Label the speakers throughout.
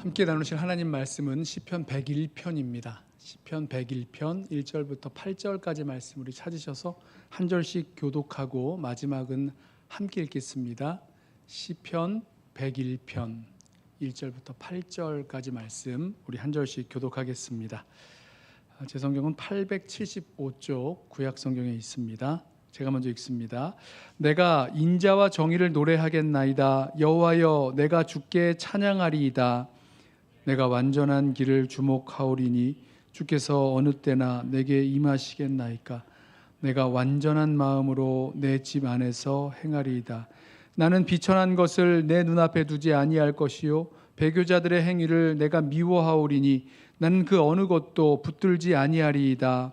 Speaker 1: 함께 나누실 하나님 말씀은 시편 101편입니다. 시편 101편 1절부터 8절까지 말씀 우리 찾으셔서 한 절씩 교독하고 마지막은 함께 읽겠습니다. 시편 101편 1절부터 8절까지 말씀 우리 한 절씩 교독하겠습니다. 제 성경은 875쪽 구약 성경에 있습니다. 제가 먼저 읽습니다. 내가 인자와 정의를 노래하겠나이다. 여호와여, 내가 주께 찬양하리이다. 내가 완전한 길을 주목하오리니 주께서 어느 때나 내게 임하시겠나이까. 내가 완전한 마음으로 내 집 안에서 행하리이다. 나는 비천한 것을 내 눈앞에 두지 아니할 것이요 배교자들의 행위를 내가 미워하오리니 나는 그 어느 것도 붙들지 아니하리이다.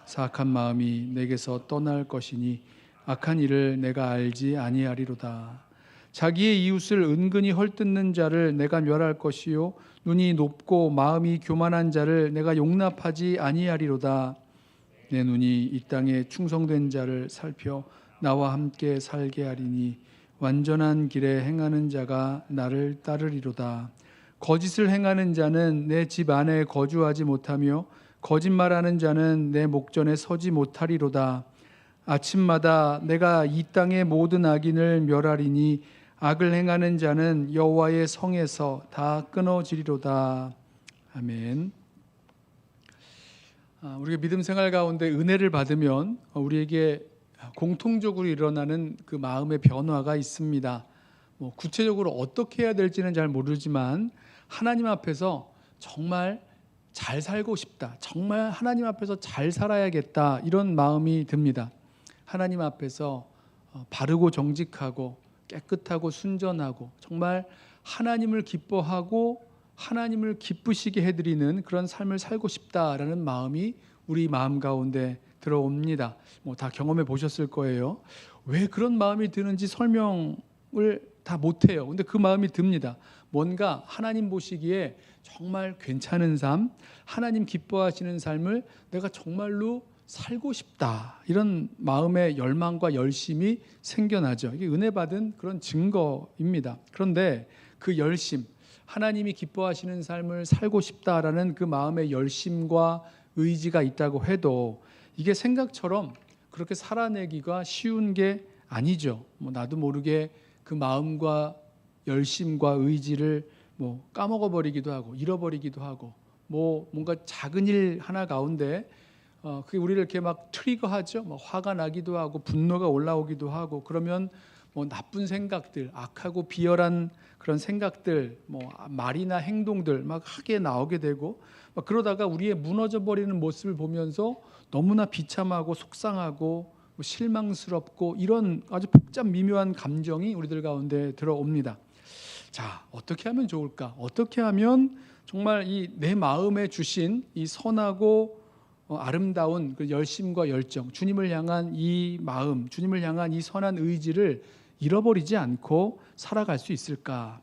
Speaker 1: 사악한 마음이 내게서 떠날 것이니 악한 일을 내가 알지 아니하리로다. 자기의 이웃을 은근히 헐뜯는 자를 내가 멸할 것이요 눈이 높고 마음이 교만한 자를 내가 용납하지 아니하리로다. 내 눈이 이 땅에 충성된 자를 살펴 나와 함께 살게 하리니 완전한 길에 행하는 자가 나를 따르리로다. 거짓을 행하는 자는 내 집 안에 거주하지 못하며 거짓말하는 자는 내 목전에 서지 못하리로다. 아침마다 내가 이 땅의 모든 악인을 멸하리니 악을 행하는 자는 여호와의 성에서 다 끊어지리로다. 아멘. 우리가 믿음 생활 가운데 은혜를 받으면 우리에게 공통적으로 일어나는 그 마음의 변화가 있습니다. 구체적으로 어떻게 해야 될지는 잘 모르지만 하나님 앞에서 정말 잘 살고 싶다. 정말 하나님 앞에서 잘 살아야겠다. 이런 마음이 듭니다. 하나님 앞에서 바르고 정직하고 깨끗하고 순전하고 정말 하나님을 기뻐하고 하나님을 기쁘시게 해드리는 그런 삶을 살고 싶다라는 마음이 우리 마음 가운데 들어옵니다. 다 경험해 보셨을 거예요. 왜 그런 마음이 드는지 설명을 다 못해요. 근데 그 마음이 듭니다. 뭔가 하나님 보시기에 정말 괜찮은 삶, 하나님 기뻐하시는 삶을 내가 정말로 살고 싶다. 이런 마음의 열망과 열심이 생겨나죠. 이게 은혜 받은 그런 증거입니다. 그런데 그 열심, 하나님이 기뻐하시는 삶을 살고 싶다라는 그 마음의 열심과 의지가 있다고 해도 이게 생각처럼 그렇게 살아내기가 쉬운 게 아니죠. 나도 모르게 그 마음과 열심과 의지를 까먹어버리기도 하고 잃어버리기도 하고 뭔가 작은 일 하나 가운데 그게 우리를 이렇게 막 트리거하죠. 화가 나기도 하고 분노가 올라오기도 하고 그러면 나쁜 생각들, 악하고 비열한 그런 생각들, 말이나 행동들 막 하게 나오게 되고 그러다가 우리의 무너져 버리는 모습을 보면서 너무나 비참하고 속상하고 실망스럽고 이런 아주 복잡 미묘한 감정이 우리들 가운데 들어옵니다. 자, 어떻게 하면 좋을까? 어떻게 하면 정말 이 내 마음에 주신 이 선하고 아름다운 그 열심과 열정, 주님을 향한 이 마음, 주님을 향한 이 선한 의지를 잃어버리지 않고 살아갈 수 있을까?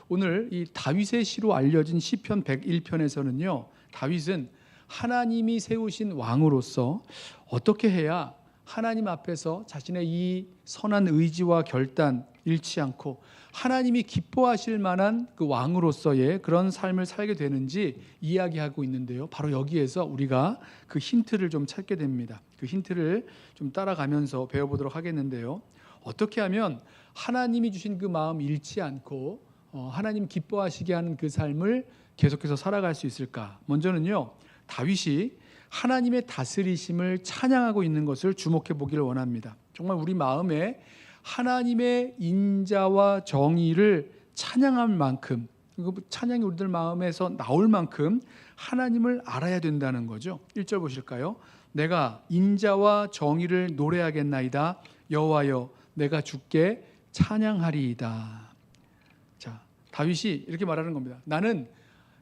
Speaker 1: 오늘 이 다윗의 시로 알려진 시편 101편에서는요. 다윗은 하나님이 세우신 왕으로서 어떻게 해야 하나님 앞에서 자신의 이 선한 의지와 결단 잃지 않고 하나님이 기뻐하실 만한 그 왕으로서의 그런 삶을 살게 되는지 이야기하고 있는데요. 바로 여기에서 우리가 그 힌트를 좀 찾게 됩니다. 그 힌트를 좀 따라가면서 배워보도록 하겠는데요. 어떻게 하면 하나님이 주신 그 마음 잃지 않고 하나님 기뻐하시게 하는 그 삶을 계속해서 살아갈 수 있을까? 먼저는요. 다윗이 하나님의 다스리심을 찬양하고 있는 것을 주목해 보기를 원합니다. 정말 우리 마음에 하나님의 인자와 정의를 찬양할 만큼, 찬양이 우리들 마음에서 나올 만큼 하나님을 알아야 된다는 거죠. 1절 보실까요? 내가 인자와 정의를 노래하겠나이다. 여호와여, 내가 주께 찬양하리이다. 자, 다윗이 이렇게 말하는 겁니다. 나는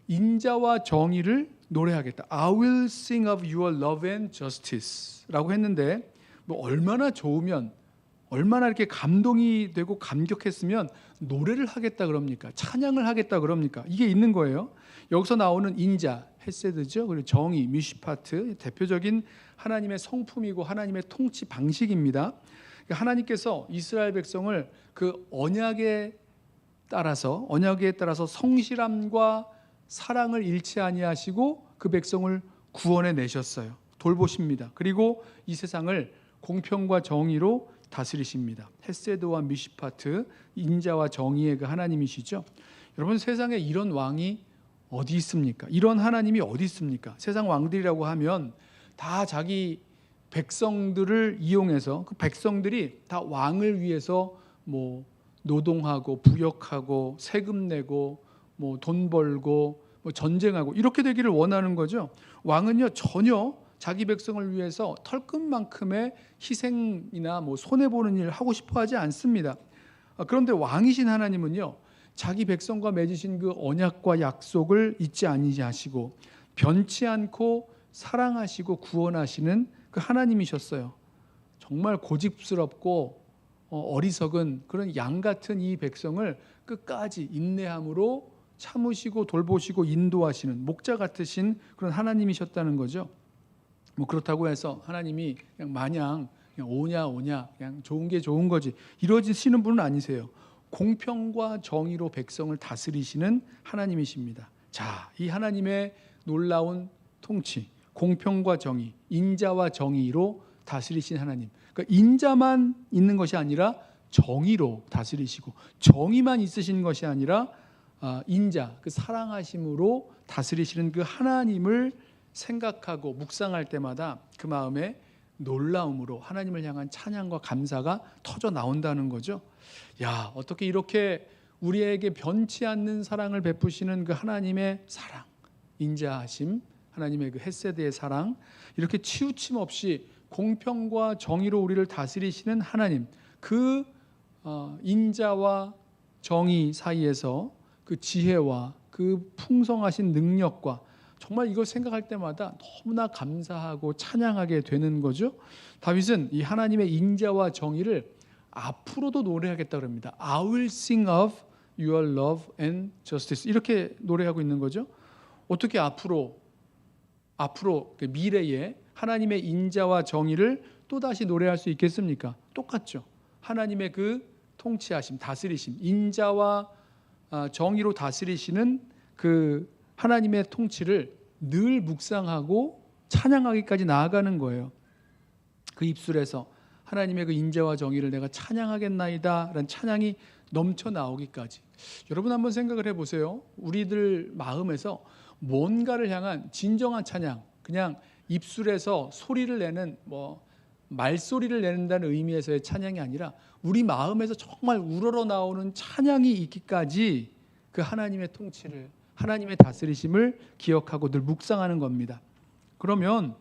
Speaker 1: 인자와 정의를 노래하겠다. I will sing of your love and justice라고 했는데 얼마나 좋으면 얼마나 이렇게 감동이 되고 감격했으면 노래를 하겠다 그럽니까? 찬양을 하겠다 그럽니까? 이게 있는 거예요. 여기서 나오는 인자, 헤세드죠. 그리고 정의, 미시파트, 대표적인 하나님의 성품이고 하나님의 통치 방식입니다. 하나님께서 이스라엘 백성을 그 언약의 따라서 언약에 따라서 성실함과 사랑을 잃지 아니하시고 그 백성을 구원해 내셨어요. 돌보십니다. 그리고 이 세상을 공평과 정의로 다스리십니다. 헤세드와 미시파트, 인자와 정의의 그 하나님이시죠. 여러분, 세상에 이런 왕이 어디 있습니까? 이런 하나님이 어디 있습니까? 세상 왕들이라고 하면 다 자기 백성들을 이용해서 그 백성들이 다 왕을 위해서 뭐 노동하고 부역하고 세금 내고 뭐 돈 벌고 뭐 전쟁하고 이렇게 되기를 원하는 거죠. 왕은요 전혀 자기 백성을 위해서 털끝만큼의 희생이나 뭐 손해 보는 일을 하고 싶어하지 않습니다. 그런데 왕이신 하나님은요 자기 백성과 맺으신 그 언약과 약속을 잊지 아니하시고 변치 않고 사랑하시고 구원하시는 그 하나님이셨어요. 정말 고집스럽고 어리석은 그런 양 같은 이 백성을 끝까지 인내함으로 참으시고 돌보시고 인도하시는 목자 같으신 그런 하나님이셨다는 거죠. 뭐 그렇다고 해서 하나님이 그냥 마냥 그냥 오냐 그냥 좋은 게 좋은 거지 이러시는 분은 아니세요. 공평과 정의로 백성을 다스리시는 하나님이십니다. 자, 이 하나님의 놀라운 통치, 공평과 정의, 인자와 정의로 다스리신 하나님. 그러니까 인자만 있는 것이 아니라 정의로 다스리시고 정의만 있으신 것이 아니라 인자, 그 사랑하심으로 다스리시는 그 하나님을 생각하고 묵상할 때마다 그 마음에 놀라움으로 하나님을 향한 찬양과 감사가 터져 나온다는 거죠. 야, 어떻게 이렇게 우리에게 변치 않는 사랑을 베푸시는 그 하나님의 사랑, 인자하심, 하나님의 그 헤세드의 사랑, 이렇게 치우침 없이 공평과 정의로 우리를 다스리시는 하나님, 그 인자와 정의 사이에서 그 지혜와 그 풍성하신 능력과 정말 이걸 생각할 때마다 너무나 감사하고 찬양하게 되는 거죠. 다윗은 이 하나님의 인자와 정의를 앞으로도 노래하겠다 그럽니다. I will sing of your love and justice. 이렇게 노래하고 있는 거죠. 어떻게 앞으로 미래에 하나님의 인자와 정의를 또다시 노래할 수 있겠습니까? 똑같죠. 하나님의 그 통치하심, 다스리심, 인자와 정의로 다스리시는 그 하나님의 통치를 늘 묵상하고 찬양하기까지 나아가는 거예요. 그 입술에서 하나님의 그 인자와 정의를 내가 찬양하겠나이다 라는 찬양이 넘쳐 나오기까지. 여러분 한번 생각을 해보세요. 우리들 마음에서 뭔가를 향한 진정한 찬양, 그냥 입술에서 소리를 내는 말소리를 내는다는 의미에서의 찬양이 아니라 우리 마음에서 정말 우러러 나오는 찬양이 있기까지 그 하나님의 통치를, 하나님의 다스리심을 기억하고 늘 묵상하는 겁니다. 그러면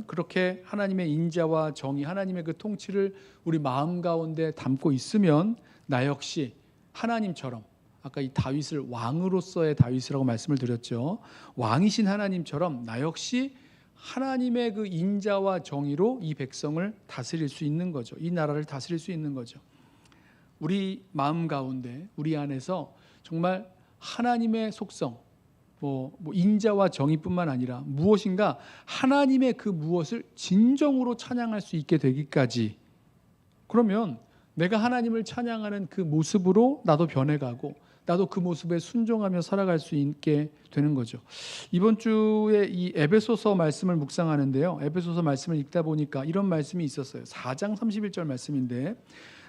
Speaker 1: 그렇게 하나님의 인자와 정의, 하나님의 그 통치를 우리 마음 가운데 담고 있으면 나 역시 하나님처럼, 아까 이 다윗을 왕으로서의 다윗이라고 말씀을 드렸죠. 왕이신 하나님처럼 나 역시 하나님의 그 인자와 정의로 이 백성을 다스릴 수 있는 거죠. 이 나라를 다스릴 수 있는 거죠. 우리 마음 가운데, 우리 안에서 정말 하나님의 속성, 인자와 정의뿐만 아니라 무엇인가 하나님의 그 무엇을 진정으로 찬양할 수 있게 되기까지, 그러면 내가 하나님을 찬양하는 그 모습으로 나도 변해가고 나도 그 모습에 순종하며 살아갈 수 있게 되는 거죠. 이번 주에 이 에베소서 말씀을 묵상하는데요, 에베소서 말씀을 읽다 보니까 이런 말씀이 있었어요. 4장 31절 말씀인데,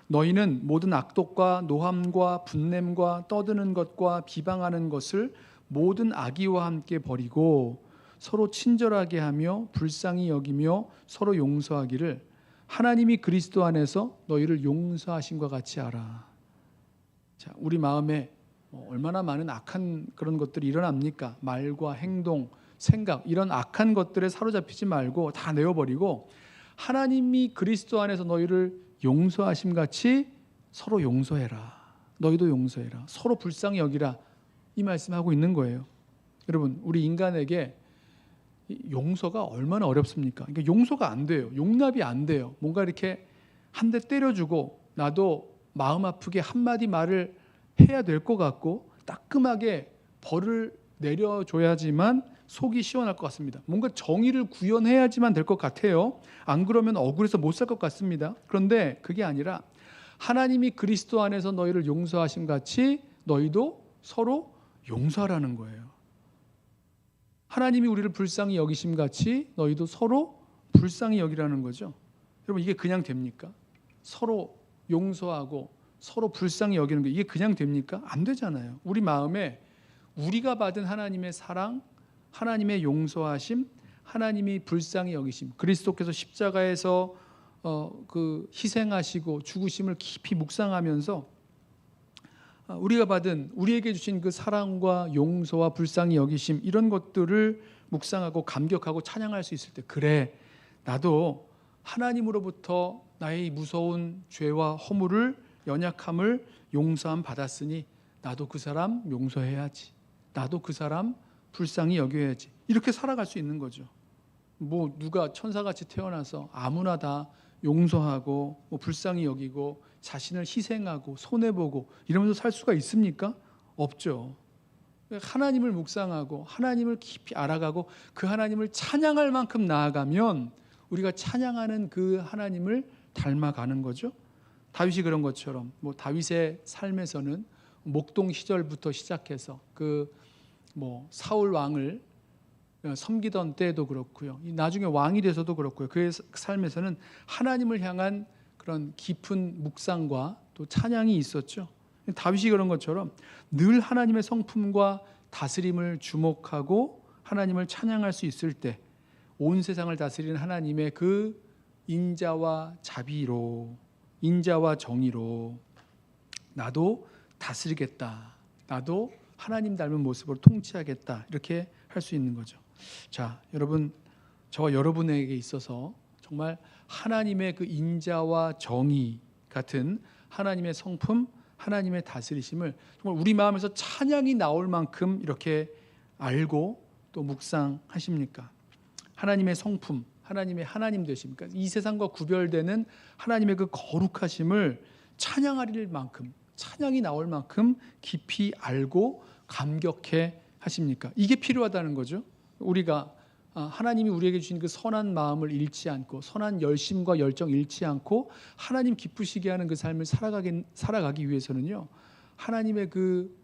Speaker 1: 너희는 모든 악독과 노함과 분냄과 떠드는 것과 비방하는 것을 모든 악의와 함께 버리고 서로 친절하게 하며 불쌍히 여기며 서로 용서하기를 하나님이 그리스도 안에서 너희를 용서하심과 같이 알아. 자, 우리 마음에 얼마나 많은 악한 그런 것들이 일어납니까? 말과 행동, 생각, 이런 악한 것들에 사로잡히지 말고 다 내어버리고 하나님이 그리스도 안에서 너희를 용서하심 같이 서로 용서해라. 너희도 용서해라. 서로 불쌍히 여기라. 이 말씀하고 있는 거예요. 여러분, 우리 인간에게 용서가 얼마나 어렵습니까? 그러니까 용서가 안 돼요. 용납이 안 돼요. 뭔가 이렇게 한 대 때려주고 나도 마음 아프게 한마디 말을 해야 될 것 같고 따끔하게 벌을 내려줘야지만 속이 시원할 것 같습니다. 뭔가 정의를 구현해야지만 될 것 같아요. 안 그러면 억울해서 못 살 것 같습니다. 그런데 그게 아니라 하나님이 그리스도 안에서 너희를 용서하신 같이 너희도 서로 용서하라는 거예요. 하나님이 우리를 불쌍히 여기심 같이 너희도 서로 불쌍히 여기라는 거죠. 여러분, 이게 그냥 됩니까? 서로 용서하고 서로 불쌍히 여기는 게 이게 그냥 됩니까? 안 되잖아요. 우리 마음에 우리가 받은 하나님의 사랑, 하나님의 용서하심, 하나님이 불쌍히 여기심, 그리스도께서 십자가에서 희생하시고 죽으심을 깊이 묵상하면서 우리가 받은, 우리에게 주신 그 사랑과 용서와 불쌍히 여기심, 이런 것들을 묵상하고 감격하고 찬양할 수 있을 때, 그래, 나도 하나님으로부터 나의 무서운 죄와 허물을, 연약함을 용서함 받았으니 나도 그 사람 용서해야지, 나도 그 사람 불쌍히 여겨야지, 이렇게 살아갈 수 있는 거죠. 뭐 누가 천사같이 태어나서 아무나 다 용서하고 불쌍히 여기고 자신을 희생하고 손해보고 이러면서 살 수가 있습니까? 없죠. 하나님을 묵상하고 하나님을 깊이 알아가고 그 하나님을 찬양할 만큼 나아가면 우리가 찬양하는 그 하나님을 닮아가는 거죠. 다윗이 그런 것처럼, 다윗의 삶에서는 목동 시절부터 시작해서 사울 왕을 섬기던 때도 그렇고요, 나중에 왕이 돼서도 그렇고요, 그의 삶에서는 하나님을 향한 그런 깊은 묵상과 또 찬양이 있었죠. 다윗이 그런 것처럼 늘 하나님의 성품과 다스림을 주목하고 하나님을 찬양할 수 있을 때 온 세상을 다스리는 하나님의 그 인자와 자비로, 인자와 정의로 나도 다스리겠다, 나도 하나님 닮은 모습으로 통치하겠다, 이렇게 할 수 있는 거죠. 자, 여러분, 저와 여러분에게 있어서 정말 하나님의 그 인자와 정의 같은 하나님의 성품, 하나님의 다스리심을 정말 우리 마음에서 찬양이 나올 만큼 이렇게 알고 또 묵상하십니까? 하나님의 성품, 하나님의 하나님 되십니까? 이 세상과 구별되는 하나님의 그 거룩하심을 찬양할 만큼, 찬양이 나올 만큼 깊이 알고 감격해 하십니까? 이게 필요하다는 거죠. 우리가 하나님이 우리에게 주신 그 선한 마음을 잃지 않고, 선한 열심과 열정 잃지 않고 하나님 기쁘시게 하는 그 삶을 살아가기 위해서는요, 하나님의 그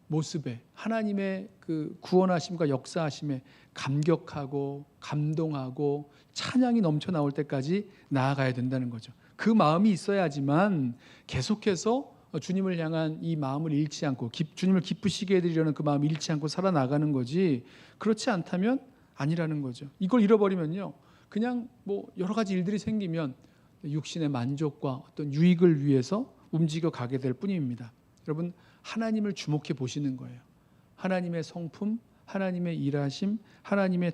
Speaker 1: 모습에, 하나님의 그 구원하심과 역사하심에 감격하고 감동하고 찬양이 넘쳐 나올 때까지 나아가야 된다는 거죠. 그 마음이 있어야지만 계속해서 주님을 향한 이 마음을 잃지 않고 주님을 기쁘시게 해드리려는 그 마음을 잃지 않고 살아나가는 거지, 그렇지 않다면 아니라는 거죠. 이걸 잃어버리면요, 그냥 여러 가지 일들이 생기면 육신의 만족과 어떤 유익을 위해서 움직여 가게 될 뿐입니다. 여러분, 하나님을 주목해 보시는 거예요. 하나님의 성품, 하나님의 일하심, 하나님의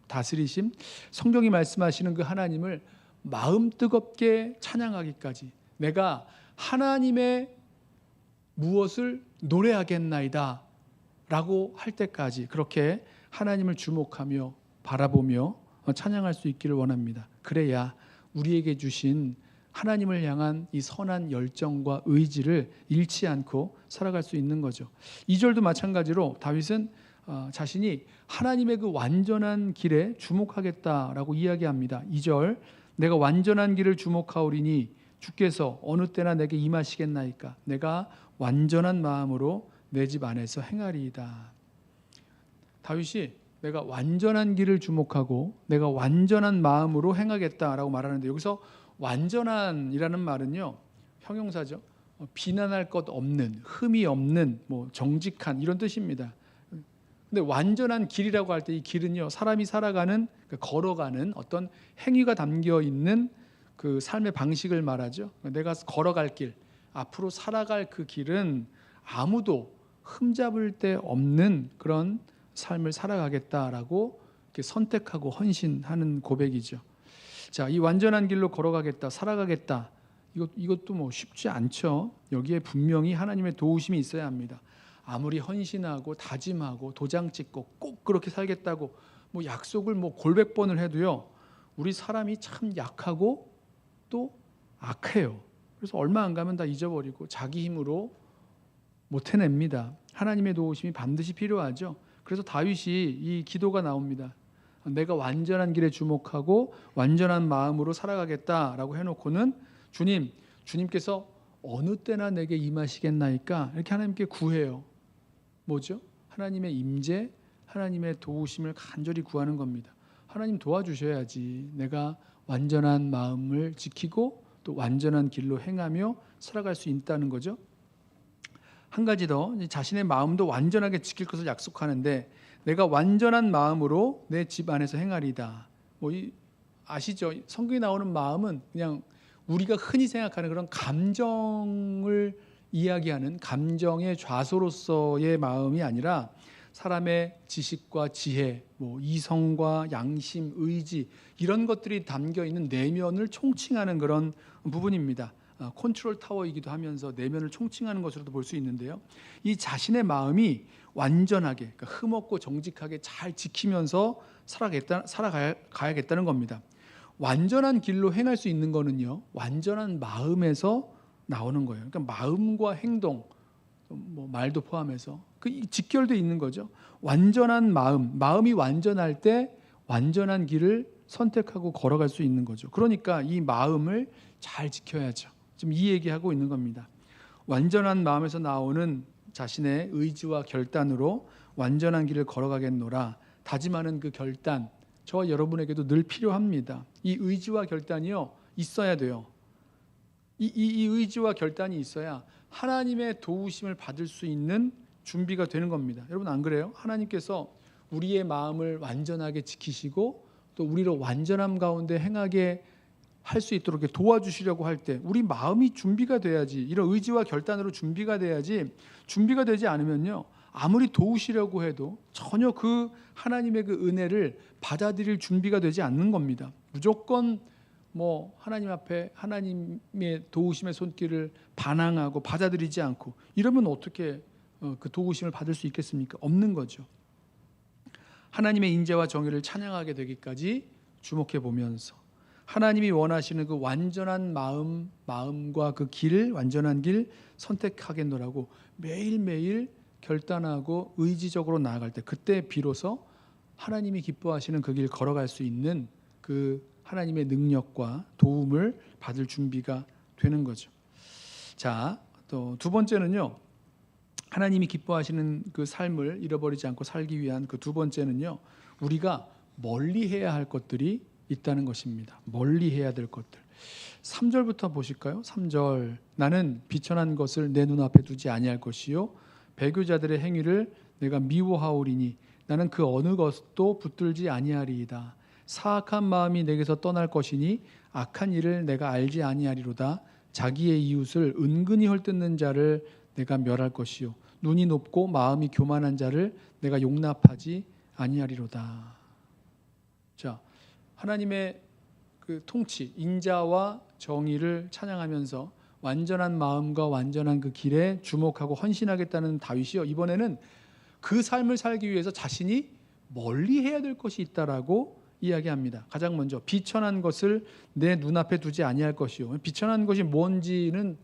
Speaker 1: 다스리심, 성경이 말씀하시는 그 하나님을 마음 뜨겁게 찬양하기까지, 내가 하나님의 무엇을 노래하겠나이다 라고 할 때까지 그렇게 하나님을 주목하며 바라보며 찬양할 수 있기를 원합니다. 그래야 우리에게 주신 하나님을 향한 이 선한 열정과 의지를 잃지 않고 살아갈 수 있는 거죠. 2절도 마찬가지로 다윗은 자신이 하나님의 그 완전한 길에 주목하겠다라고 이야기합니다. 2절, 내가 완전한 길을 주목하오리니 주께서 어느 때나 내게 임하시겠나이까, 내가 완전한 마음으로 내 집 안에서 행하리이다. 다윗이 내가 완전한 길을 주목하고 내가 완전한 마음으로 행하겠다라고 말하는데, 여기서 완전한이라는 말은요, 형용사죠. 비난할 것 없는, 흠이 없는, 정직한, 이런 뜻입니다. 근데 완전한 길이라고 할 때 이 길은요, 사람이 살아가는, 걸어가는 어떤 행위가 담겨 있는 그 삶의 방식을 말하죠. 내가 걸어갈 길, 앞으로 살아갈 그 길은 아무도 흠잡을 데 없는 그런 삶을 살아가겠다라고 이렇게 선택하고 헌신하는 고백이죠. 자, 이 완전한 길로 걸어가겠다, 살아가겠다, 이것도 쉽지 않죠. 여기에 분명히 하나님의 도우심이 있어야 합니다. 아무리 헌신하고 다짐하고 도장 찍고 꼭 그렇게 살겠다고 약속을 골백 번을 해도요, 우리 사람이 참 약하고 또 악해요. 그래서 얼마 안 가면 다 잊어버리고 자기 힘으로 못 해냅니다. 하나님의 도우심이 반드시 필요하죠. 그래서 다윗이 이 기도가 나옵니다. 내가 완전한 길에 주목하고 완전한 마음으로 살아가겠다라고 해놓고는, 주님, 주님께서 어느 때나 내게 임하시겠나이까 이렇게 하나님께 구해요. 뭐죠? 하나님의 임재, 하나님의 도우심을 간절히 구하는 겁니다. 하나님 도와주셔야지 내가 완전한 마음을 지키고 또 완전한 길로 행하며 살아갈 수 있다는 거죠. 한 가지 더, 자신의 마음도 완전하게 지킬 것을 약속하는데 내가 완전한 마음으로 내 집 안에서 행하리다. 아시죠? 성경에 나오는 마음은 그냥 우리가 흔히 생각하는 그런 감정을 이야기하는 감정의 좌소로서의 마음이 아니라 사람의 지식과 지혜, 이성과 양심, 의지 이런 것들이 담겨 있는 내면을 총칭하는 그런 부분입니다. 컨트롤 타워이기도 하면서 내면을 총칭하는 것으로도 볼 수 있는데요. 이 자신의 마음이 완전하게, 그러니까 흠없고 정직하게 잘 지키면서 살아가야겠다는 겁니다. 완전한 길로 행할 수 있는 거는요, 완전한 마음에서 나오는 거예요. 그러니까 마음과 행동, 말도 포함해서 그 직결돼 있는 거죠. 완전한 마음이 완전할 때 완전한 길을 선택하고 걸어갈 수 있는 거죠. 그러니까 이 마음을 잘 지켜야죠. 지금 이 얘기하고 있는 겁니다. 완전한 마음에서 나오는 자신의 의지와 결단으로 완전한 길을 걸어가겠노라 다짐하는 그 결단, 저와 여러분에게도 늘 필요합니다. 이 의지와 결단이요, 있어야 돼요. 이 의지와 결단이 있어야 하나님의 도우심을 받을 수 있는 준비가 되는 겁니다. 여러분 안 그래요? 하나님께서 우리의 마음을 완전하게 지키시고 또 우리를 완전함 가운데 행하게 할 수 있도록 도와주시려고 할 때 우리 마음이 준비가 돼야지, 이런 의지와 결단으로 준비가 돼야지, 준비가 되지 않으면요 아무리 도우시려고 해도 전혀 그 하나님의 그 은혜를 받아들일 준비가 되지 않는 겁니다. 무조건 하나님 앞에 하나님의 도우심의 손길을 반항하고 받아들이지 않고 이러면 어떻게 그 도우심을 받을 수 있겠습니까? 없는 거죠. 하나님의 인재와 정의를 찬양하게 되기까지 주목해 보면서 하나님이 원하시는 그 완전한 마음과 그 길, 완전한 길 선택하겠노라고 매일매일 결단하고 의지적으로 나아갈 때, 그때 비로소 하나님이 기뻐하시는 그 길 걸어갈 수 있는 그 하나님의 능력과 도움을 받을 준비가 되는 거죠. 자, 또 두 번째는요, 하나님이 기뻐하시는 그 삶을 잃어버리지 않고 살기 위한 그 두 번째는요, 우리가 멀리 해야 할 것들이 있다는 것입니다. 멀리 해야 될 것들. 3절부터 보실까요? 3절. 나는 비천한 것을 내 눈앞에 두지 아니할 것이요 배교자들의 행위를 내가 미워하오리니 나는 그 어느 것도 붙들지 아니하리이다. 사악한 마음이 내게서 떠날 것이니 악한 일을 내가 알지 아니하리로다. 자기의 이웃을 은근히 헐뜯는 자를 내가 멸할 것이요 눈이 높고 마음이 교만한 자를 내가 용납하지 아니하리로다. 자, 하나님의 그 통치, 인자와 정의를 찬양하면서 완전한 마음과 완전한 그 길에 주목하고 헌신하겠다는 다윗이요, 이번에는 그 삶을 살기 위해서 자신이 멀리 해야 될 것이 있다라고 이야기합니다. 가장 먼저 비천한 것을 내 눈앞에 두지 아니할 것이요. 비천한 것이 뭔지는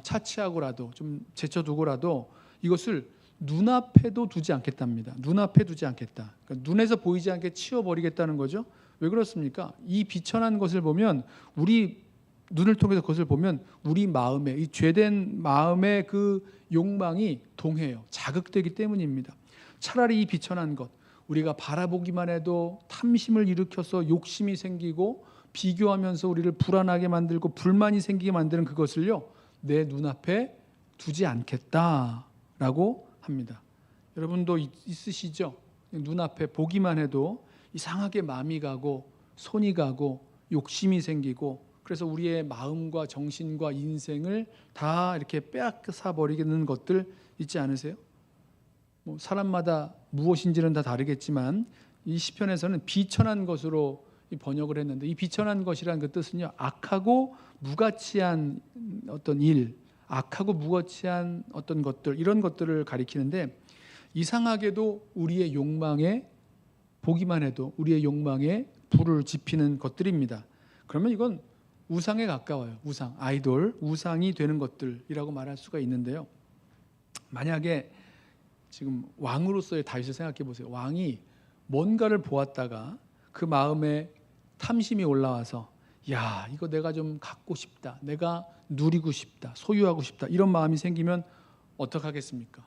Speaker 1: 차치하고라도 좀 제쳐두고라도 이것을 눈앞에도 두지 않겠답니다. 눈앞에 두지 않겠다. 그러니까 눈에서 보이지 않게 치워버리겠다는 거죠. 왜 그렇습니까? 이 비천한 것을 보면, 우리 눈을 통해서 그것을 보면 우리 마음에, 이 죄된 마음의 그 욕망이 동해요. 자극되기 때문입니다. 차라리 이 비천한 것, 우리가 바라보기만 해도 탐심을 일으켜서 욕심이 생기고 비교하면서 우리를 불안하게 만들고 불만이 생기게 만드는 그것을요, 내 눈앞에 두지 않겠다라고 합니다. 여러분도 있으시죠? 눈앞에 보기만 해도 이상하게 마음이 가고 손이 가고 욕심이 생기고, 그래서 우리의 마음과 정신과 인생을 다 이렇게 빼앗아 버리는 것들 있지 않으세요? 사람마다 무엇인지는 다 다르겠지만 이 시편에서는 비천한 것으로 번역을 했는데, 이 비천한 것이라는 그 뜻은요, 악하고 무가치한 어떤 일, 악하고 무가치한 어떤 것들, 이런 것들을 가리키는데, 이상하게도 우리의 욕망에, 보기만 해도 우리의 욕망에 불을 지피는 것들입니다. 그러면 이건 우상에 가까워요. 우상, 아이돌, 우상이 되는 것들이라고 말할 수가 있는데요. 만약에 지금 왕으로서의 다윗을 생각해 보세요. 왕이 뭔가를 보았다가 그 마음에 탐심이 올라와서 야, 이거 내가 좀 갖고 싶다, 내가 누리고 싶다, 소유하고 싶다, 이런 마음이 생기면 어떡하겠습니까?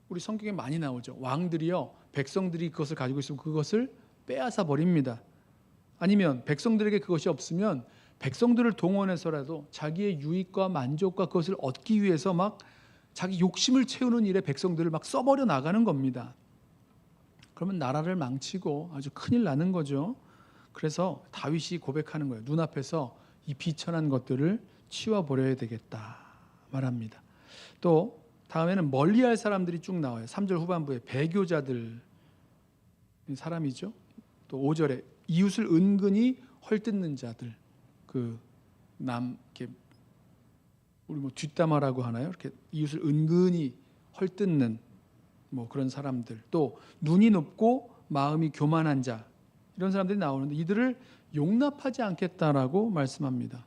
Speaker 1: 우리 성경에 많이 나오죠. 왕들이요, 백성들이 그것을 가지고 있으면 그것을 빼앗아 버립니다. 아니면 백성들에게 그것이 없으면 백성들을 동원해서라도 자기의 유익과 만족과 그것을 얻기 위해서 막 자기 욕심을 채우는 일에 백성들을 막 써버려 나가는 겁니다. 그러면 나라를 망치고 아주 큰일 나는 거죠. 그래서 다윗이 고백하는 거예요. 눈앞에서 이 비천한 것들을 치워버려야 되겠다 말합니다. 또 다음에는 멀리할 사람들이 쭉 나와요. 3절 후반부에 배교자들 사람이죠. 또 5절에 이웃을 은근히 헐뜯는 자들, 이렇게 우리 뭐 뒷담화라고 하나요? 이렇게 이웃을 은근히 헐뜯는 그런 사람들, 또 눈이 높고 마음이 교만한 자, 이런 사람들이 나오는데 이들을 용납하지 않겠다라고 말씀합니다.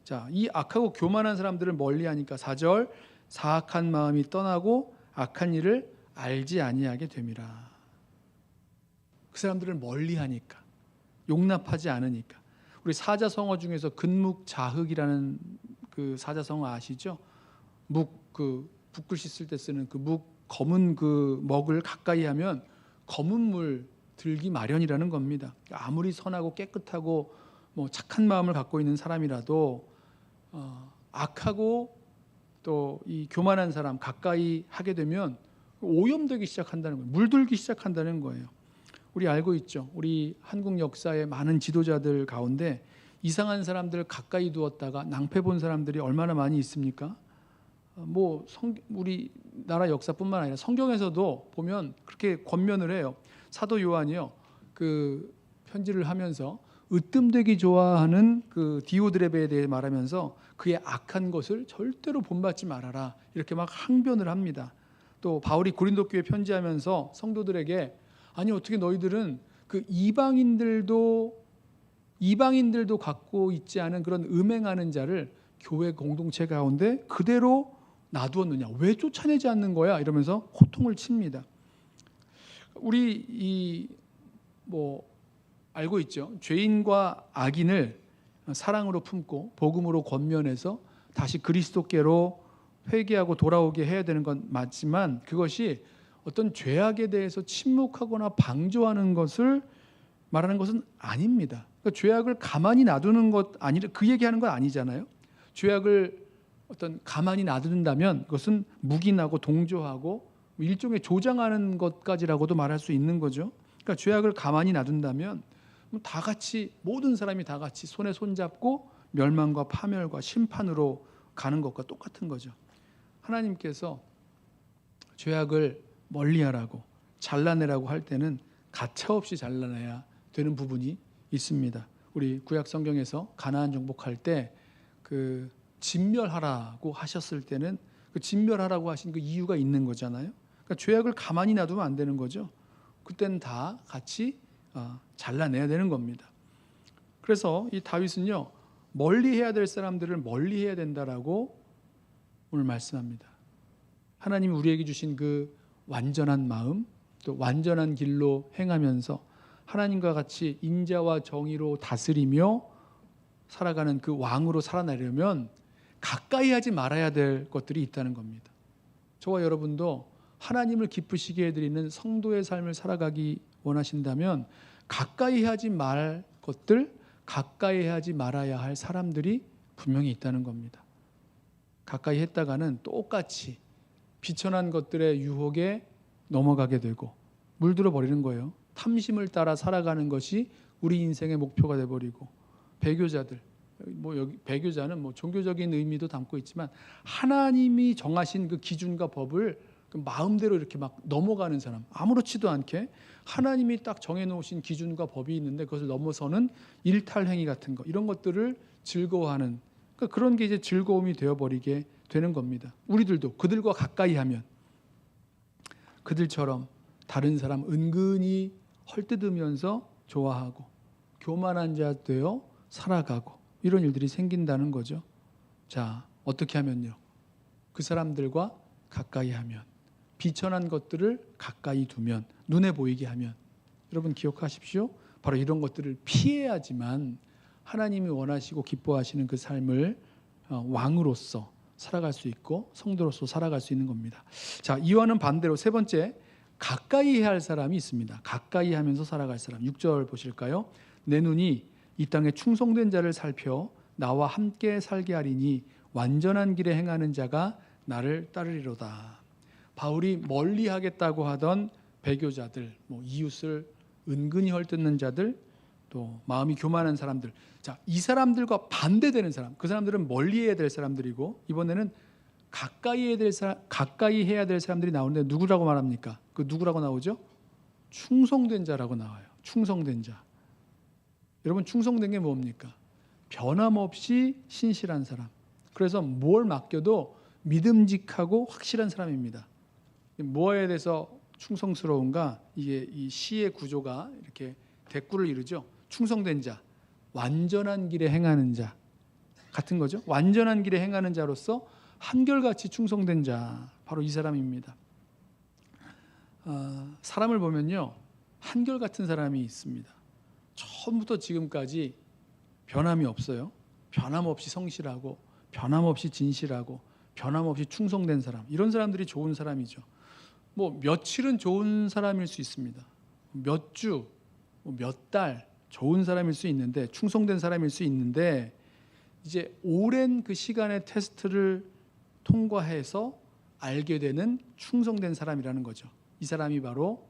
Speaker 1: 자, 이 악하고 교만한 사람들을 멀리하니까 4절 사악한 마음이 떠나고 악한 일을 알지 아니하게 됨이라. 그 사람들을 멀리하니까, 용납하지 않으니까. 우리 사자성어 중에서 근묵자흑이라는 그 사자성어 아시죠? 붓글씨 쓸 때 쓰는 그 검은 그 먹을 가까이 하면 검은 물 들기 마련이라는 겁니다. 아무리 선하고 깨끗하고 착한 마음을 갖고 있는 사람이라도 악하고 또 이 교만한 사람 가까이 하게 되면 오염되기 시작한다는 거예요. 물들기 시작한다는 거예요. 우리 알고 있죠. 우리 한국 역사의 많은 지도자들 가운데 이상한 사람들 가까이 두었다가 낭패 본 사람들이 얼마나 많이 있습니까? 우리 나라 역사뿐만 아니라 성경에서도 보면 그렇게 권면을 해요. 사도 요한이요, 그 편지를 하면서 으뜸되기 좋아하는 그 디오드레베에 대해 말하면서 그의 악한 것을 절대로 본받지 말아라, 이렇게 막 항변을 합니다. 또 바울이 고린도 교회 편지하면서 성도들에게 아니 어떻게 너희들은 그 이방인들도 갖고 있지 않은 그런 음행하는 자를 교회 공동체 가운데 그대로 놔두었느냐, 왜 쫓아내지 않는 거야, 이러면서 호통을 칩니다. 우리 알고 있죠. 죄인과 악인을 사랑으로 품고 복음으로 권면해서 다시 그리스도께로 회개하고 돌아오게 해야 되는 건 맞지만, 그것이 어떤 죄악에 대해서 침묵하거나 방조하는 것을 말하는 것은 아닙니다. 그러니까 죄악을 가만히 놔두는 것 아니라 그 얘기하는 건 아니잖아요. 죄악을 가만히 놔둔다면 그것은 묵인하고 동조하고 일종의 조장하는 것까지라고도 말할 수 있는 거죠. 그러니까 죄악을 가만히 놔둔다면 다 같이, 모든 사람이 다 같이 손에 손잡고 멸망과 파멸과 심판으로 가는 것과 똑같은 거죠. 하나님께서 죄악을 멀리하라고, 잘라내라고 할 때는 가차없이 잘라내야 되는 부분이 있습니다. 우리 구약 성경에서 가나안 정복할 때 그 진멸하라고 하셨을 때는 그 진멸하라고 하신 그 이유가 있는 거잖아요. 그러니까 죄악을 가만히 놔두면 안 되는 거죠. 그때는 다 같이 잘라내야 되는 겁니다. 그래서 이 다윗은요, 멀리해야 될 사람들을 멀리해야 된다라고 오늘 말씀합니다. 하나님이 우리에게 주신 그 완전한 마음, 또 완전한 길로 행하면서 하나님과 같이 인자와 정의로 다스리며 살아가는 그 왕으로 살아나려면 가까이 하지 말아야 될 것들이 있다는 겁니다. 저와 여러분도 하나님을 기쁘시게 해드리는 성도의 삶을 살아가기 원하신다면 가까이 하지 말 것들, 가까이 하지 말아야 할 사람들이 분명히 있다는 겁니다. 가까이 했다가는 똑같이 비천한 것들의 유혹에 넘어가게 되고 물들어 버리는 거예요. 탐심을 따라 살아가는 것이 우리 인생의 목표가 돼버리고, 배교자들, 여기 배교자는 종교적인 의미도 담고 있지만 하나님이 정하신 그 기준과 법을 그 마음대로 이렇게 막 넘어가는 사람, 아무렇지도 않게 하나님이 딱 정해놓으신 기준과 법이 있는데 그것을 넘어서는 일탈행위 같은 거, 이런 것들을 즐거워하는, 그러니까 그런 게 이제 즐거움이 되어버리게 되는 겁니다. 우리들도 그들과 가까이 하면 그들처럼 다른 사람 은근히 헐뜯으면서 좋아하고 교만한 자 되어 살아가고 이런 일들이 생긴다는 거죠. 자, 어떻게 하면요? 그 사람들과 가까이 하면, 비천한 것들을 가까이 두면, 눈에 보이게 하면, 여러분 기억하십시오. 바로 이런 것들을 피해야지만 하나님이 원하시고 기뻐하시는 그 삶을 왕으로서 살아갈 수 있고 성도로서 살아갈 수 있는 겁니다. 자, 이와는 반대로 세 번째, 가까이 해야 할 사람이 있습니다. 가까이 하면서 살아갈 사람. 6절 보실까요? 내 눈이 이 땅에 충성된 자를 살펴 나와 함께 살게 하리니 완전한 길에 행하는 자가 나를 따르리로다. 바울이 멀리 하겠다고 하던 배교자들, 이웃을 은근히 헐뜯는 자들, 또 마음이 교만한 사람들, 자, 이 사람들과 반대되는 사람, 그 사람들은 멀리 해야 될 사람들이고 이번에는 가까이 해야 될 사람들이 나오는데 누구라고 말합니까? 그 누구라고 나오죠? 충성된 자라고 나와요. 충성된 자. 여러분, 충성된 게 뭡니까? 변함없이 신실한 사람. 그래서 뭘 맡겨도 믿음직하고 확실한 사람입니다. 뭐에 대해서 충성스러운가? 이게 이 시의 구조가 이렇게 대꾸를 이루죠. 충성된 자, 완전한 길에 행하는 자 같은 거죠. 완전한 길에 행하는 자로서 한결같이 충성된 자, 바로 이 사람입니다. 사람을 보면요, 한결같은 사람이 있습니다. 처음부터 지금까지 변함이 없어요. 변함없이 성실하고 변함없이 진실하고 변함없이 충성된 사람, 이런 사람들이 좋은 사람이죠. 며칠은 좋은 사람일 수 있습니다. 몇 주, 몇 달 좋은 사람일 수 있는데, 충성된 사람일 수 있는데, 이제 오랜 그 시간의 테스트를 통과해서 알게 되는 충성된 사람이라는 거죠. 이 사람이 바로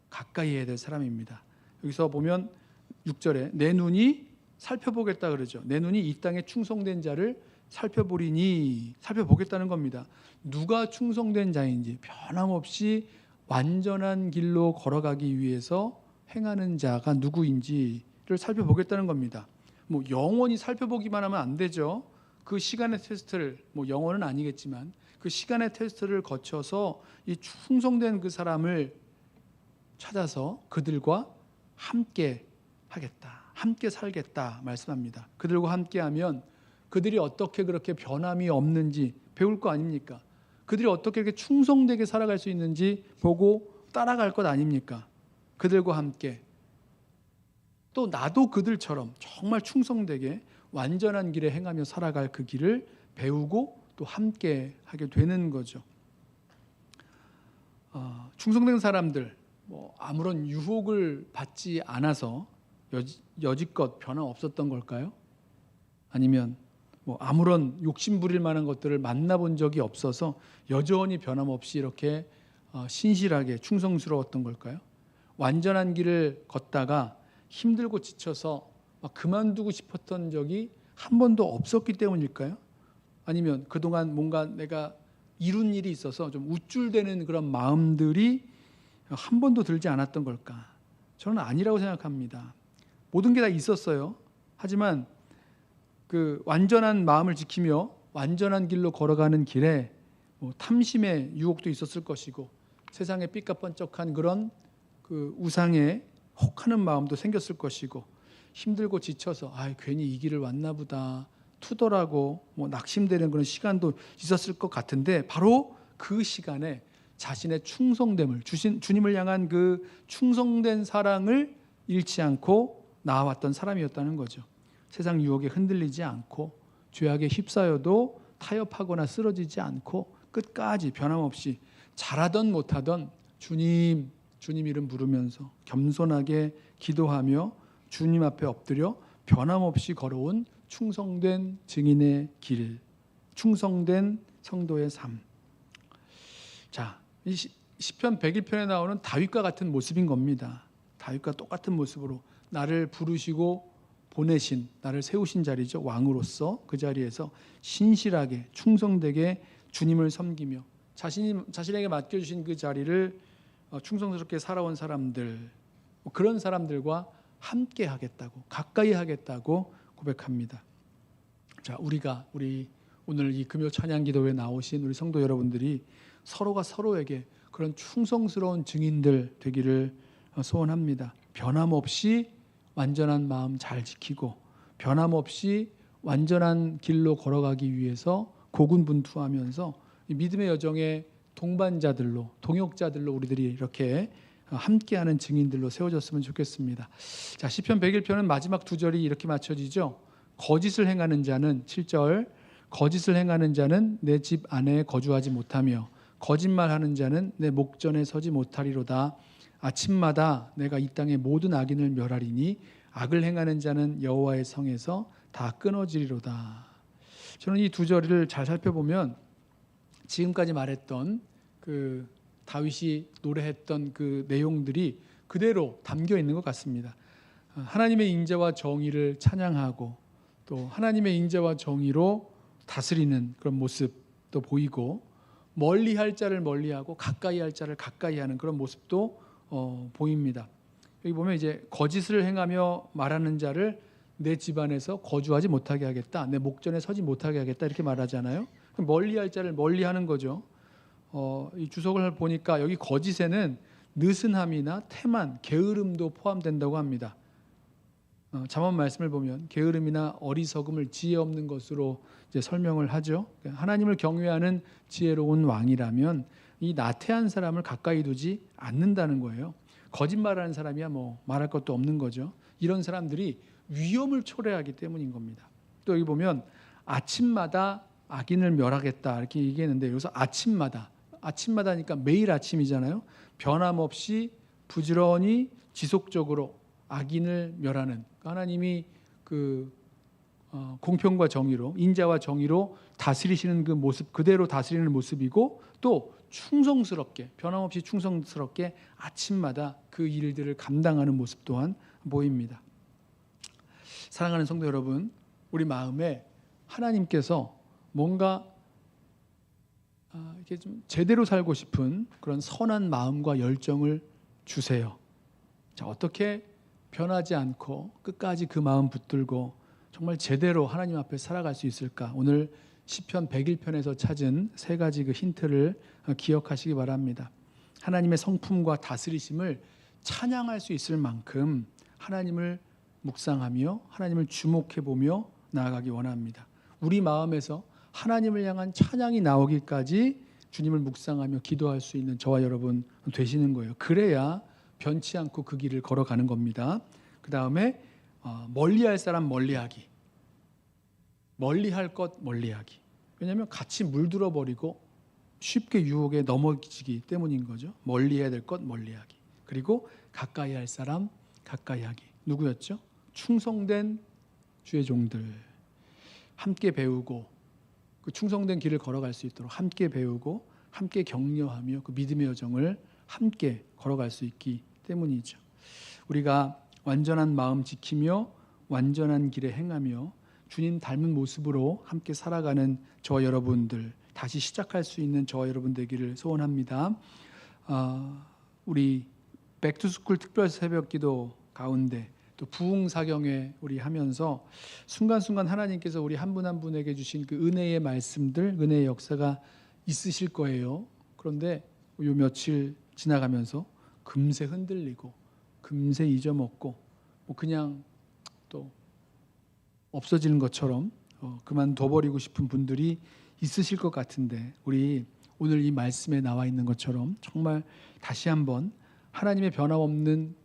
Speaker 1: 가까이 해야 될 사람입니다. 여기서 보면 6절에 내 눈이 살펴보겠다 그러죠. 내 눈이 이 땅에 충성된 자를 살펴보리니, 살펴보겠다는 겁니다. 누가 충성된 자인지, 변함없이 완전한 길로 걸어가기 위해서 행하는 자가 누구인지를 살펴보겠다는 겁니다. 영원히 살펴보기만 하면 안 되죠. 그 시간의 테스트를, 영원은 아니겠지만 그 시간의 테스트를 거쳐서 이 충성된 그 사람을 찾아서 그들과 함께 하겠다, 함께 살겠다 말씀합니다. 그들과 함께하면 그들이 어떻게 그렇게 변함이 없는지 배울 거 아닙니까? 그들이 어떻게 그렇게 충성되게 살아갈 수 있는지 보고 따라갈 것 아닙니까? 그들과 함께, 또 나도 그들처럼 정말 충성되게 완전한 길에 행하며 살아갈 그 길을 배우고 또 함께 하게 되는 거죠. 충성된 사람들, 아무런 유혹을 받지 않아서 여지껏 변함 없었던 걸까요? 아니면 아무런 욕심 부릴 만한 것들을 만나본 적이 없어서 여전히 변함없이 이렇게 신실하게 충성스러웠던 걸까요? 완전한 길을 걷다가 힘들고 지쳐서 그만두고 싶었던 적이 한 번도 없었기 때문일까요? 아니면 그동안 뭔가 내가 이룬 일이 있어서 좀 우쭐대는 그런 마음들이 한 번도 들지 않았던 걸까? 저는 아니라고 생각합니다. 모든 게 다 있었어요. 하지만 그 완전한 마음을 지키며 완전한 길로 걸어가는 길에 탐심의 유혹도 있었을 것이고, 세상에 삐까뻔쩍한 그런 그 우상에 혹하는 마음도 생겼을 것이고, 힘들고 지쳐서 괜히 이 길을 왔나 보다 투덜하고 낙심되는 그런 시간도 있었을 것 같은데, 바로 그 시간에 자신의 충성됨을, 주님을 향한 그 충성된 사랑을 잃지 않고 나아왔던 사람이었다는 거죠. 세상 유혹에 흔들리지 않고 죄악에 휩싸여도 타협하거나 쓰러지지 않고 끝까지 변함없이 잘하던 못하던 주님 이름 부르면서 겸손하게 기도하며 주님 앞에 엎드려 변함없이 걸어온 충성된 증인의 길, 충성된 성도의 삶. 자, 이 시편 101편에 나오는 다윗과 같은 모습인 겁니다. 다윗과 똑같은 모습으로 나를 부르시고 보내신, 나를 세우신 자리죠. 왕으로서 그 자리에서 신실하게 충성되게 주님을 섬기며 자신에게 맡겨주신 그 자리를 충성스럽게 살아온 사람들, 그런 사람들과 함께 하겠다고, 가까이 하겠다고 고백합니다. 자, 우리 오늘 이 금요 찬양 기도회에 나오신 우리 성도 여러분들이 서로가 서로에게 그런 충성스러운 증인들 되기를 소원합니다. 변함없이 완전한 마음 잘 지키고 변함없이 완전한 길로 걸어가기 위해서 고군분투하면서 믿음의 여정의 동반자들로, 동역자들로 우리들이 이렇게 함께하는 증인들로 세워졌으면 좋겠습니다. 자, 시편 101편은 마지막 두 절이 이렇게 맞춰지죠. 거짓을 행하는 자는 7절, 거짓을 행하는 자는 내 집 안에 거주하지 못하며 거짓말하는 자는 내 목전에 서지 못하리로다. 아침마다 내가 이 땅의 모든 악인을 멸하리니 악을 행하는 자는 여호와의 성에서 다 끊어지리로다. 저는 이 두 절을 잘 살펴보면 지금까지 말했던 그 다윗이 노래했던 그 내용들이 그대로 담겨 있는 것 같습니다. 하나님의 인자와 정의를 찬양하고 또 하나님의 인자와 정의로 다스리는 그런 모습도 보이고, 멀리할 자를 멀리하고 가까이 할 자를 가까이 하는 그런 모습도 보입니다. 여기 보면 이제 거짓을 행하며 말하는 자를 내 집안에서 거주하지 못하게 하겠다, 내 목전에 서지 못하게 하겠다, 이렇게 말하잖아요. 멀리할 자를 멀리하는 거죠. 이 주석을 보니까 여기 거짓에는 느슨함이나 태만, 게으름도 포함된다고 합니다. 잠언 말씀을 보면 게으름이나 어리석음을 지혜 없는 것으로 이제 설명을 하죠. 하나님을 경외하는 지혜로운 왕이라면 이 나태한 사람을 가까이 두지 않는다는 거예요. 거짓말하는 사람이야 뭐 말할 것도 없는 거죠. 이런 사람들이 위험을 초래하기 때문인 겁니다. 또 여기 보면 아침마다 악인을 멸하겠다 이렇게 얘기했는데, 여기서 아침마다니까 매일 아침이잖아요. 변함없이 부지런히 지속적으로 악인을 멸하는, 하나님이 그 공평과 정의로, 인자와 정의로 다스리시는 그 모습 그대로 다스리는 모습이고, 또 충성스럽게, 변함없이 충성스럽게 아침마다 그 일들을 감당하는 모습 또한 보입니다. 사랑하는 성도 여러분, 우리 마음에 하나님께서 뭔가 이렇게 좀 제대로 살고 싶은 그런 선한 마음과 열정을 주세요. 자, 어떻게 변하지 않고 끝까지 그 마음 붙들고 정말 제대로 하나님 앞에 살아갈 수 있을까? 오늘 시편 101편에서 찾은 세 가지 그 힌트를 기억하시기 바랍니다. 하나님의 성품과 다스리심을 찬양할 수 있을 만큼 하나님을 묵상하며 하나님을 주목해보며 나아가기 원합니다. 우리 마음에서 하나님을 향한 찬양이 나오기까지 주님을 묵상하며 기도할 수 있는 저와 여러분 되시는 거예요. 그래야 변치 않고 그 길을 걸어가는 겁니다. 그 다음에 멀리할 사람 멀리하기, 멀리할 것 멀리하기. 왜냐하면 같이 물들어 버리고 쉽게 유혹에 넘어지기 때문인 거죠. 멀리해야 될 것 멀리하기. 그리고 가까이 할 사람 가까이 하기. 누구였죠? 충성된 주의 종들. 함께 배우고 그 충성된 길을 걸어갈 수 있도록 함께 배우고 함께 격려하며 그 믿음의 여정을 함께 걸어갈 수 있기 때문이죠. 우리가 완전한 마음 지키며 완전한 길에 행하며 주님 닮은 모습으로 함께 살아가는 저와 여러분들, 다시 시작할 수 있는 저와 여러분 되기를 소원합니다. 우리 백투스쿨 특별 새벽기도 가운데 또 부흥사경회 우리 하면서 순간순간 하나님께서 우리 한 분 한 분에게 주신 그 은혜의 말씀들, 은혜의 역사가 있으실 거예요. 그런데 요 며칠 지나가면서 금세 흔들리고 금세 잊어먹고 뭐 그냥 또 없어지는 것처럼 그만둬버리고 싶은 분들이 있으실 것 같은데, 우리 오늘 이 말씀에 나와 있는 것처럼 정말 다시 한번 하나님의 변함없는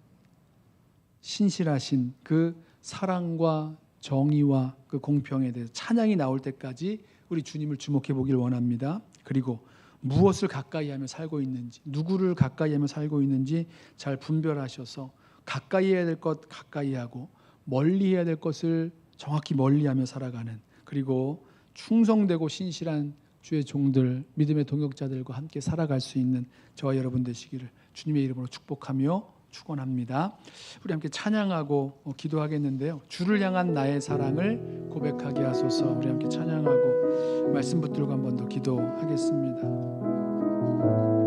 Speaker 1: 신실하신 그 사랑과 정의와 그 공평에 대해서 찬양이 나올 때까지 우리 주님을 주목해 보길 원합니다. 그리고 무엇을 가까이 하며 살고 있는지, 누구를 가까이 하며 살고 있는지 잘 분별하셔서 가까이 해야 될 것 가까이 하고 멀리 해야 될 것을 정확히 멀리하며 살아가는, 그리고 충성되고 신실한 주의 종들, 믿음의 동역자들과 함께 살아갈 수 있는 저와 여러분 되시기를 주님의 이름으로 축복하며 축원합니다. 우리 함께 찬양하고 기도하겠는데요. 주를 향한 나의 사랑을 고백하게 하소서. 우리 함께 찬양하고 말씀 붙들고 한 번 더 기도하겠습니다.